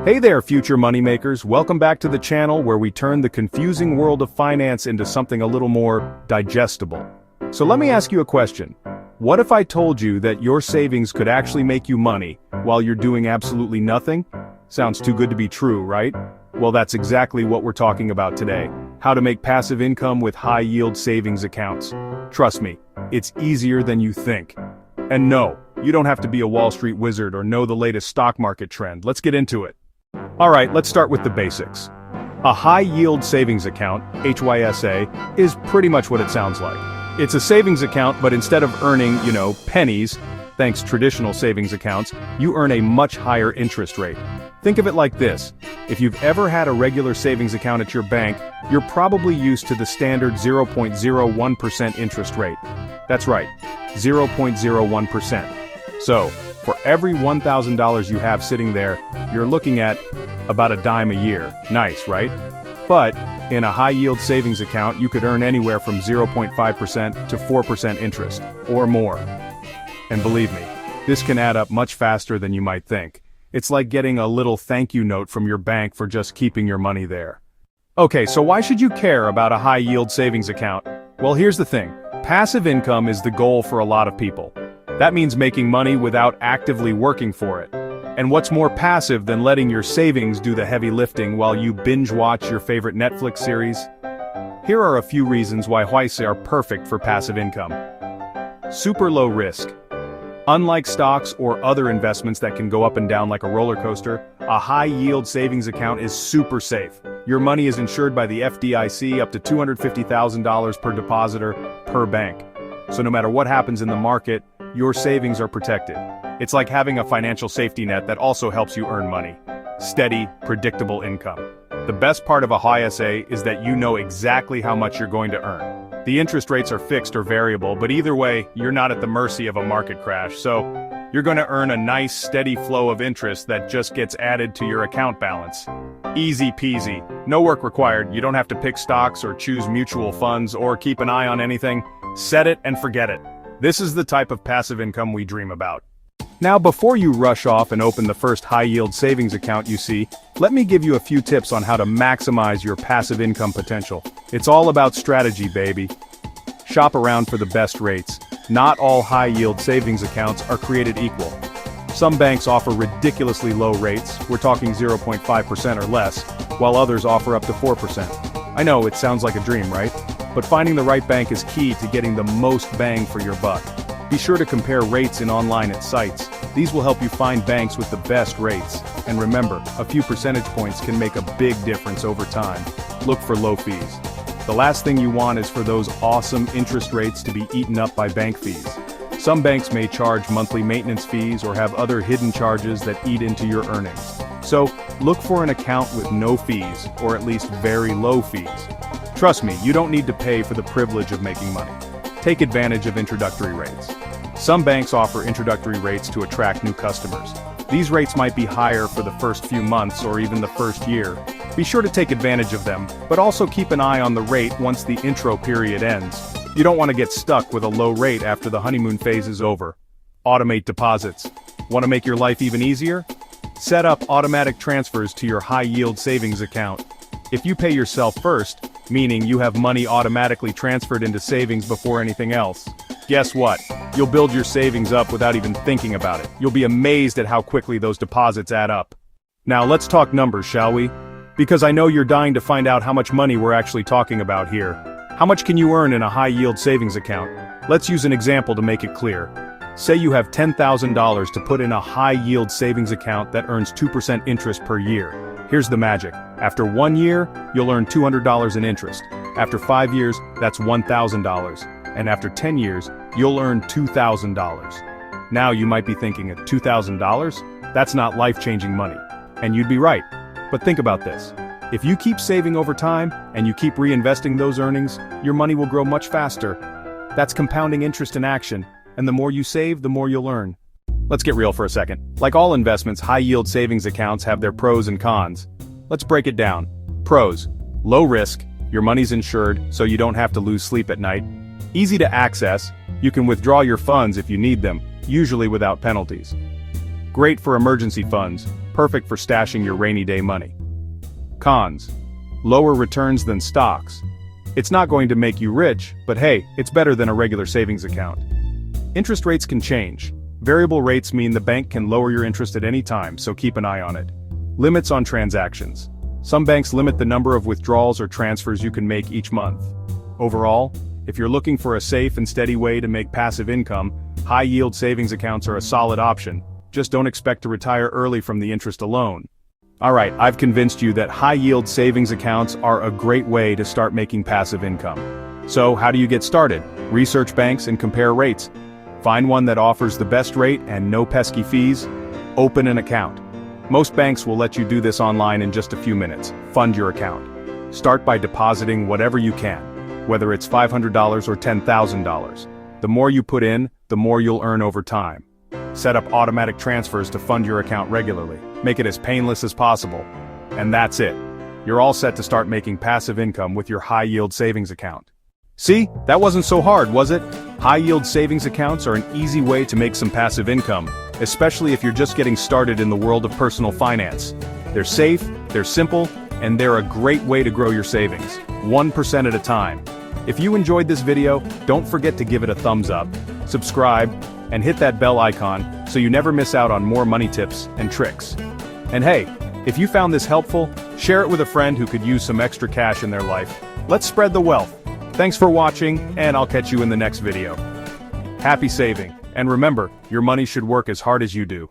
Hey there, future moneymakers. Welcome back to the channel where we turn the confusing world of finance into something a little more digestible. So let me ask you a question. What if I told you that your savings could actually make you money while you're doing absolutely nothing? Sounds too good to be true, right? Well, that's exactly what we're talking about today. How to make passive income with high-yield savings accounts. Trust me, it's easier than you think. And no, you don't have to be a Wall Street wizard or know the latest stock market trend. Let's get into it. Alright, let's start with the basics. A high-yield savings account, HYSA, is pretty much what it sounds like. It's a savings account, but instead of earning, pennies, thanks traditional savings accounts, you earn a much higher interest rate. Think of it like this. If you've ever had a regular savings account at your bank, you're probably used to the standard 0.01% interest rate. That's right, 0.01%. So, for every $1,000 you have sitting there, you're looking at about a dime a year. Nice, right? But, in a high-yield savings account, you could earn anywhere from 0.5% to 4% interest, or more. And believe me, this can add up much faster than you might think. It's like getting a little thank you note from your bank for just keeping your money there. Okay, so why should you care about a high-yield savings account? Well, here's the thing. Passive income is the goal for a lot of people. That means making money without actively working for it. And what's more passive than letting your savings do the heavy lifting while you binge-watch your favorite Netflix series? Here are a few reasons why HYSA are perfect for passive income. Super low risk. Unlike stocks or other investments that can go up and down like a roller coaster, a high-yield savings account is super safe. Your money is insured by the FDIC up to $250,000 per depositor per bank. So no matter what happens in the market, your savings are protected. It's like having a financial safety net that also helps you earn money. Steady, predictable income. The best part of a HYSA is that you know exactly how much you're going to earn. The interest rates are fixed or variable, but either way, you're not at the mercy of a market crash, so you're going to earn a nice, steady flow of interest that just gets added to your account balance. Easy peasy. No work required. You don't have to pick stocks or choose mutual funds or keep an eye on anything. Set it and forget it. This is the type of passive income we dream about. Now, before you rush off and open the first high-yield savings account you see, let me give you a few tips on how to maximize your passive income potential. It's all about strategy, baby. Shop around for the best rates. Not all high-yield savings accounts are created equal. Some banks offer ridiculously low rates, we're talking 0.5% or less, while others offer up to 4%. I know, it sounds like a dream, right? But finding the right bank is key to getting the most bang for your buck. Be sure to compare rates in online at sites. These will help you find banks with the best rates. And remember, a few percentage points can make a big difference over time. Look for low fees. The last thing you want is for those awesome interest rates to be eaten up by bank fees. Some banks may charge monthly maintenance fees or have other hidden charges that eat into your earnings. So, look for an account with no fees, or at least very low fees. Trust me, you don't need to pay for the privilege of making money. Take advantage of introductory rates. Some banks offer introductory rates to attract new customers. These rates might be higher for the first few months or even the first year. Be sure to take advantage of them, but also keep an eye on the rate once the intro period ends. You don't want to get stuck with a low rate after the honeymoon phase is over. Automate deposits. Want to make your life even easier? Set up automatic transfers to your high-yield savings account. If you pay yourself first, meaning you have money automatically transferred into savings before anything else, guess what? You'll build your savings up without even thinking about it. You'll be amazed at how quickly those deposits add up. Now let's talk numbers, shall we? Because I know you're dying to find out how much money we're actually talking about here. How much can you earn in a high-yield savings account? Let's use an example to make it clear. Say you have $10,000 to put in a high-yield savings account that earns 2% interest per year. Here's the magic. After 1 year, you'll earn $200 in interest. After 5 years, that's $1,000. And after 10 years, you'll earn $2,000. Now you might be thinking, at $2,000? That's not life-changing money. And you'd be right. But think about this. If you keep saving over time, and you keep reinvesting those earnings, your money will grow much faster. That's compounding interest in action, and the more you save, the more you'll earn. Let's get real for a second. Like all investments, high-yield savings accounts have their pros and cons. Let's break it down. Pros. Low risk. Your money's insured, so you don't have to lose sleep at night. Easy to access. You can withdraw your funds if you need them, usually without penalties. Great for emergency funds, perfect for stashing your rainy day money. Cons. Lower returns than stocks. It's not going to make you rich, but hey, it's better than a regular savings account. Interest rates can change. Variable rates mean the bank can lower your interest at any time, so keep an eye on it. Limits on transactions. Some banks limit the number of withdrawals or transfers you can make each month. Overall, if you're looking for a safe and steady way to make passive income, high-yield savings accounts are a solid option. Just don't expect to retire early from the interest alone. Alright, I've convinced you that high-yield savings accounts are a great way to start making passive income. So, how do you get started? Research banks and compare rates. Find one that offers the best rate and no pesky fees. Open an account. Most banks will let you do this online in just a few minutes. Fund your account. Start by depositing whatever you can, whether it's $500 or $10,000. The more you put in, the more you'll earn over time. Set up automatic transfers to fund your account regularly. Make it as painless as possible. And that's it. You're all set to start making passive income with your high-yield savings account. See, that wasn't so hard, was it? High-yield savings accounts are an easy way to make some passive income, especially if you're just getting started in the world of personal finance. They're safe, they're simple, and they're a great way to grow your savings, 1% at a time. If you enjoyed this video, don't forget to give it a thumbs up, subscribe, and hit that bell icon so you never miss out on more money tips and tricks. And hey, if you found this helpful, share it with a friend who could use some extra cash in their life. Let's spread the wealth. Thanks for watching, and I'll catch you in the next video. Happy saving, and remember, your money should work as hard as you do.